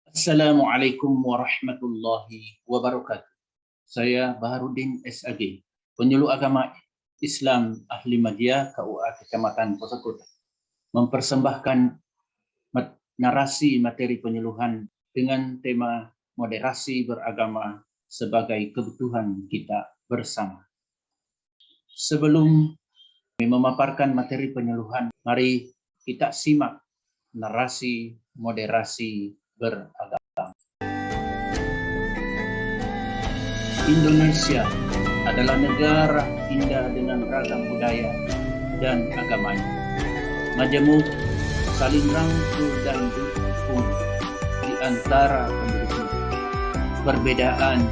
Assalamualaikum warahmatullahi wabarakatuh. Saya Baharudin SAG, penyuluh agama Islam Ahli Madya KUA Kecamatan Poso, mempersembahkan narasi materi penyuluhan dengan tema moderasi beragama sebagai kebutuhan kita bersama. Sebelum memaparkan materi penyuluhan, mari kita simak narasi moderasi beragama. Indonesia adalah negara indah dengan ragam budaya dan agamanya. Majemuk, saling rangkul dan dukung di antara penduduknya. Perbedaan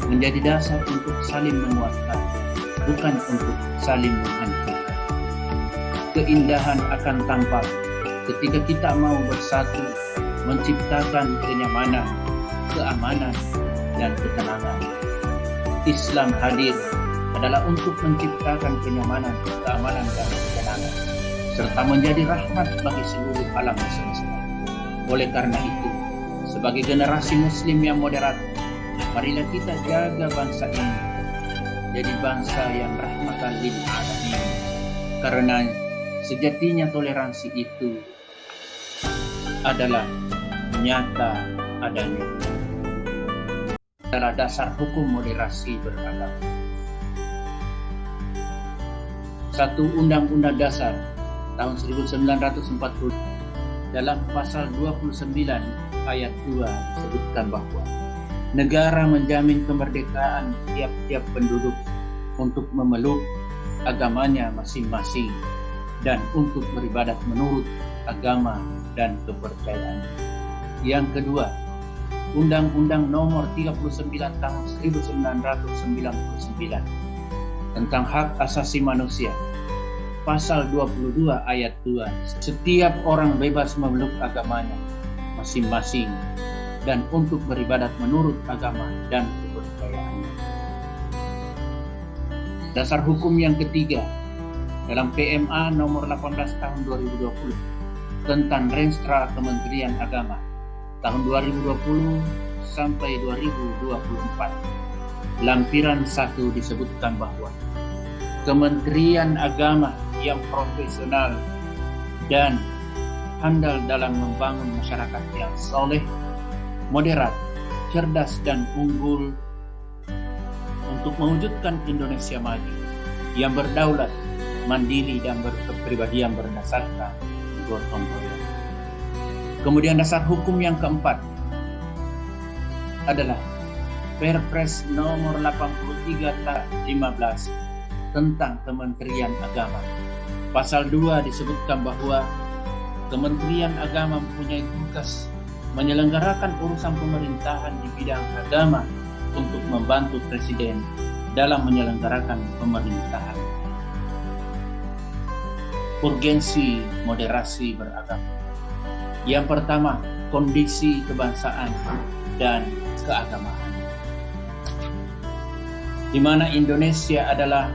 menjadi dasar untuk saling menguatkan, bukan untuk saling menghancurkan. Keindahan akan tampak ketika kita mau bersatu, menciptakan kenyamanan, keamanan, dan ketenangan. Islam hadir adalah untuk menciptakan kenyamanan, keamanan, dan ketenangan, serta menjadi rahmat bagi seluruh alam semesta. Oleh karena itu, sebagai generasi Muslim yang moderat, marilah kita jaga bangsa ini jadi bangsa yang rahmatan lil alamin. Karena sejatinya toleransi itu adalah nyata adanya, adalah dasar hukum moderasi beragama. Satu Undang-Undang Dasar tahun 1940 dalam pasal 29 ayat 2 disebutkan bahwa negara menjamin kemerdekaan tiap-tiap penduduk untuk memeluk agamanya masing-masing dan untuk beribadat menurut agama dan kepercayaan. Yang kedua, Undang-Undang Nomor 39 Tahun 1999 tentang Hak Asasi Manusia, Pasal 22 ayat 2, setiap orang bebas memeluk agamanya masing-masing dan untuk beribadat menurut agama dan kepercayaannya. Dasar hukum yang ketiga dalam PMA Nomor 18 Tahun 2020 tentang Renstra Kementerian Agama tahun 2020 sampai 2024. Lampiran 1 disebutkan bahwa Kementerian Agama yang profesional dan handal dalam membangun masyarakat yang soleh, moderat, cerdas, dan unggul untuk mewujudkan Indonesia maju yang berdaulat, mandiri, dan berkepribadian berdasarkan gotong royong. Kemudian dasar hukum yang keempat adalah Perpres nomor 83 tahun 15 tentang Kementerian Agama. Pasal 2 disebutkan bahwa Kementerian Agama mempunyai tugas menyelenggarakan urusan pemerintahan di bidang agama untuk membantu Presiden dalam menyelenggarakan pemerintahan. Urgensi moderasi beragama. Yang pertama, kondisi kebangsaan dan keagamaan, di mana Indonesia adalah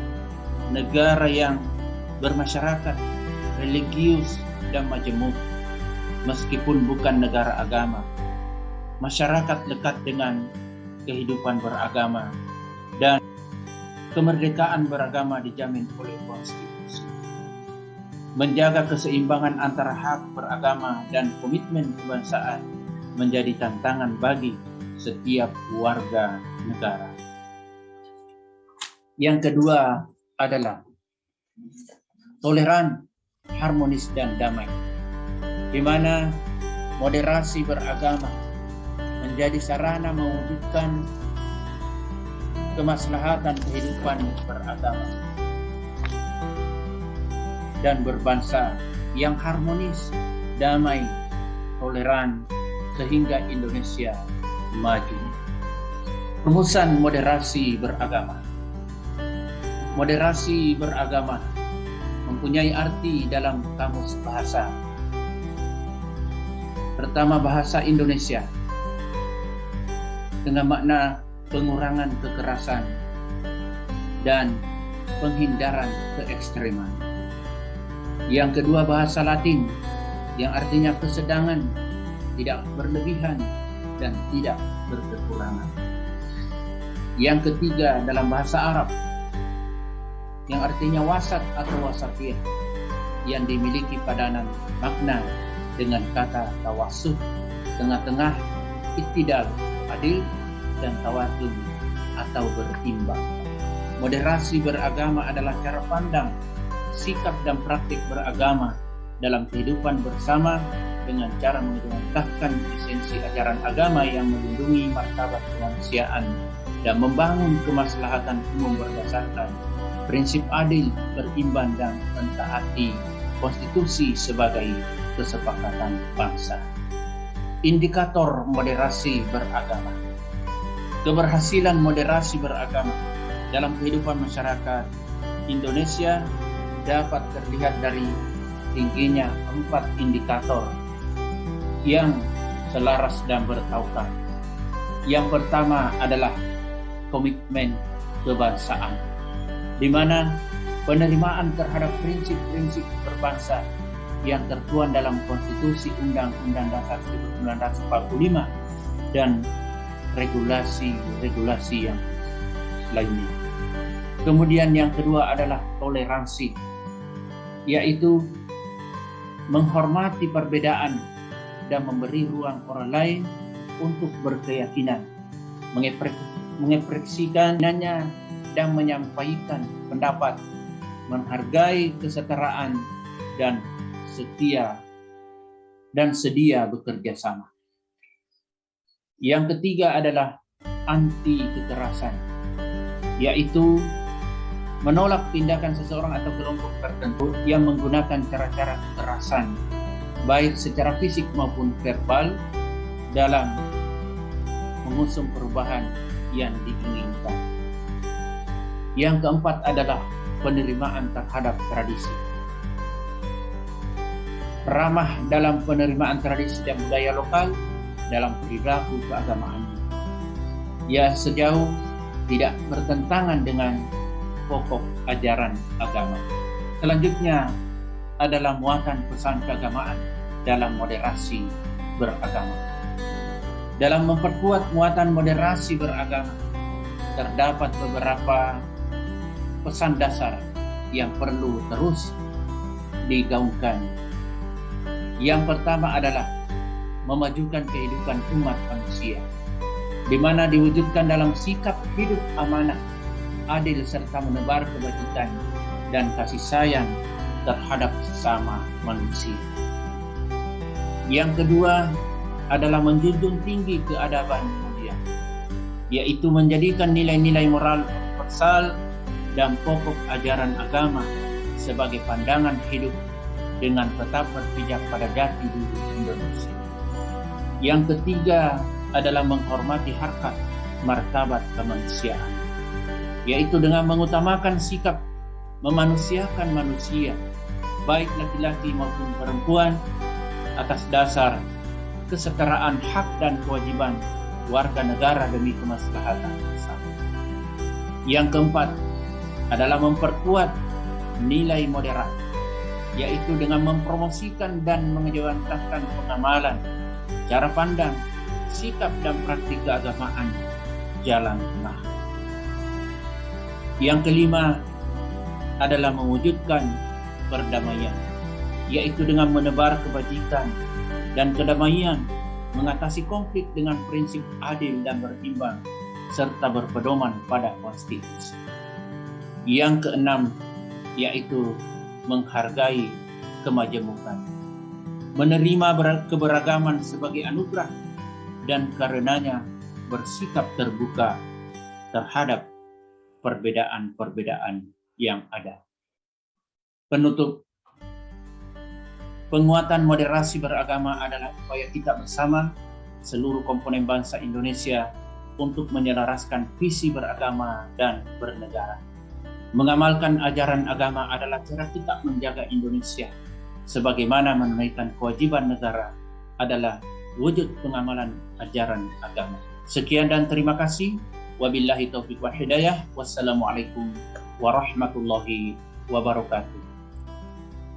negara yang bermasyarakat religius dan majemuk. Meskipun bukan negara agama, masyarakat dekat dengan kehidupan beragama dan kemerdekaan beragama dijamin oleh konstitusi. Menjaga keseimbangan antara hak beragama dan komitmen kebangsaan menjadi tantangan bagi setiap warga negara. Yang kedua adalah toleran, harmonis, dan damai, di mana moderasi beragama menjadi sarana mewujudkan kemaslahatan kehidupan beragama dan berbangsa yang harmonis, damai, toleran, sehingga Indonesia maju. Rumusan moderasi beragama. Moderasi beragama mempunyai arti dalam kamus bahasa. Pertama, bahasa Indonesia dengan makna pengurangan kekerasan dan penghindaran keekstreman. Yang kedua, bahasa Latin yang artinya kesedangan, tidak berlebihan, dan tidak berkekurangan. Yang ketiga dalam bahasa Arab, yang artinya wasat atau wasatiyah, yang dimiliki padanan makna dengan kata tawassuh, tengah-tengah, iktidal, adil, dan tawazun atau berimbang. Moderasi beragama adalah cara pandang, sikap dan praktik beragama dalam kehidupan bersama dengan cara mengedepankan esensi ajaran agama yang melindungi martabat kemanusiaan dan membangun kemaslahatan umum berdasarkan prinsip adil, berimbang, dan mentaati konstitusi sebagai kesepakatan bangsa. Indikator moderasi beragama. Keberhasilan moderasi beragama dalam kehidupan masyarakat Indonesia dapat terlihat dari tingginya 4 indikator yang selaras dan bertautan. Yang pertama adalah komitmen kebangsaan, di mana penerimaan terhadap prinsip-prinsip berbangsa yang tertuang dalam Konstitusi Undang-Undang Dasar 1945 dan regulasi-regulasi yang lainnya. Kemudian yang kedua adalah toleransi, yaitu menghormati perbedaan dan memberi ruang orang lain untuk berkeyakinan, mengekspresikannya dan menyampaikan pendapat, menghargai kesetaraan dan sedia bekerja sama. Yang ketiga adalah anti kekerasan, yaitu menolak tindakan seseorang atau kelompok tertentu yang menggunakan cara-cara kekerasan, baik secara fisik maupun verbal, dalam mengusung perubahan yang diinginkan. Yang keempat adalah penerimaan terhadap tradisi. Ramah dalam penerimaan tradisi dan budaya lokal dalam perilaku keagamaan. Ya, sejauh tidak bertentangan dengan pokok ajaran agama. Selanjutnya adalah muatan pesan keagamaan dalam moderasi beragama. Dalam memperkuat muatan moderasi beragama, terdapat beberapa pesan dasar yang perlu terus digaungkan. Yang pertama adalah memajukan kehidupan umat manusia, di mana diwujudkan dalam sikap hidup amanah, adil, serta menebar kebajikan dan kasih sayang terhadap sesama manusia. Yang kedua adalah menjunjung tinggi keadaban mulia, yaitu menjadikan nilai-nilai moral universal dan pokok ajaran agama sebagai pandangan hidup dengan tetap berpijak pada jati diri Indonesia. Yang ketiga adalah menghormati harkat martabat kemanusiaan, yaitu dengan mengutamakan sikap memanusiakan manusia, baik laki-laki maupun perempuan, atas dasar kesetaraan hak dan kewajiban warga negara demi kemaslahatan bersama. Yang keempat adalah memperkuat nilai moderat, yaitu dengan mempromosikan dan mengedepankan pengamalan, cara pandang, sikap dan praktik keagamaan jalan tengah. Yang kelima adalah mewujudkan perdamaian, yaitu dengan menebar kebajikan dan kedamaian, mengatasi konflik dengan prinsip adil dan berimbang, serta berpedoman pada konstitusi. Yang keenam yaitu menghargai kemajemukan, menerima keberagaman sebagai anugerah, dan karenanya bersikap terbuka terhadap perbedaan-perbedaan yang ada. Penutup, penguatan moderasi beragama adalah upaya kita bersama seluruh komponen bangsa Indonesia untuk menyelaraskan visi beragama dan bernegara. Mengamalkan ajaran agama adalah cara kita menjaga Indonesia, sebagaimana menunaikan kewajiban negara adalah wujud pengamalan ajaran agama. Sekian dan terima kasih. Wabillahi taufiq wal hidayah. Wassalamualaikum warahmatullahi wabarakatuh.